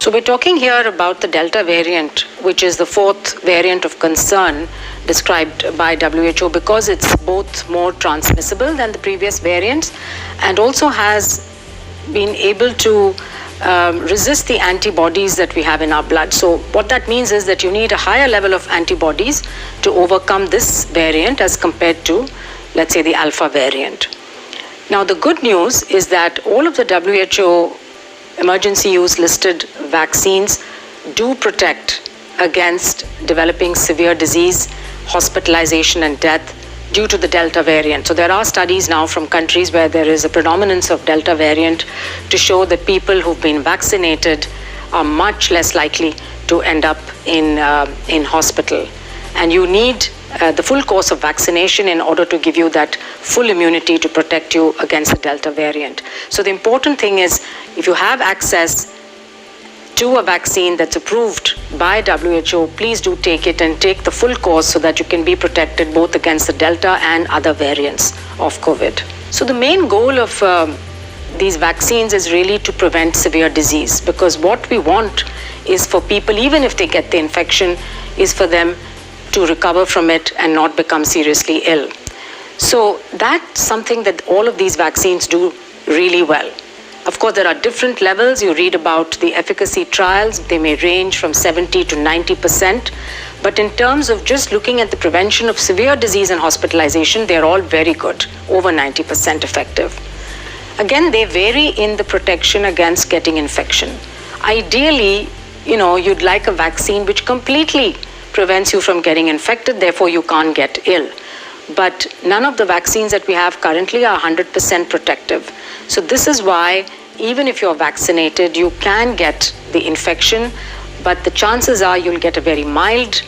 So we're talking here about the Delta variant, which is the fourth variant of concern described by WHO because it's both more transmissible than the previous variants and also has been able to resist the antibodies that we have in our blood. So what that means is that you need a higher level of antibodies to overcome this variant as compared to, let's say, the Alpha variant. Now the good news is that all of the WHO emergency use listed vaccines do protect against developing severe disease, hospitalization and death due to the Delta variant. So there are studies now from countries where there is a predominance of Delta variant to show that people who've been vaccinated are much less likely to end up in hospital. And you need the full course of vaccination in order to give you that full immunity to protect you against the Delta variant. So the important thing is, if you have access to a vaccine that's approved by WHO, please do take it and take the full course so that you can be protected both against the Delta and other variants of COVID. So the main goal of these vaccines is really to prevent severe disease, because what we want is for people, even if they get the infection, is for them to recover from it and not become seriously ill. So that's something that all of these vaccines do really well. Of course, there are different levels. You read about the efficacy trials. They may range from 70 to 90%. But in terms of just looking at the prevention of severe disease and hospitalization, they're all very good, over 90% effective. Again, they vary in the protection against getting infection. Ideally, you'd like a vaccine which completely prevents you from getting infected, therefore you can't get ill. But none of the vaccines that we have currently are 100% protective. So this is why even if you're vaccinated, you can get the infection, but the chances are you'll get a very mild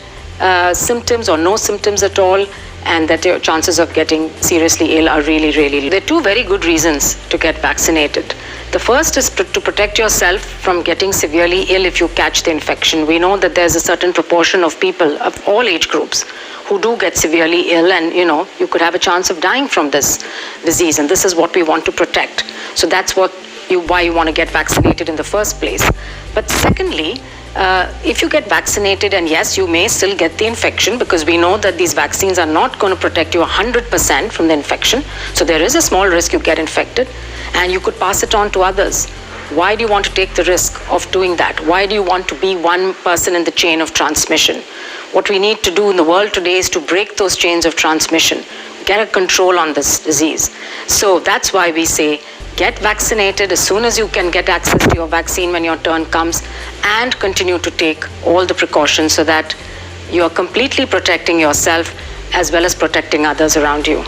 symptoms or no symptoms at all, and that your chances of getting seriously ill are really, really low. There are two very good reasons to get vaccinated. The first is to protect yourself from getting severely ill if you catch the infection. We know that there's a certain proportion of people of all age groups who do get severely ill, and you could have a chance of dying from this disease, and this is what we want to protect. So that's why you want to get vaccinated in the first place. But secondly, if you get vaccinated, and yes, you may still get the infection, because we know that these vaccines are not going to protect you 100% from the infection. So there is a small risk you get infected, and you could pass it on to others. Why do you want to take the risk of doing that? Why do you want to be one person in the chain of transmission? What we need to do in the world today is to break those chains of transmission, get a control on this disease. So that's why we say, get vaccinated as soon as you can get access to your vaccine when your turn comes, and continue to take all the precautions so that you are completely protecting yourself as well as protecting others around you.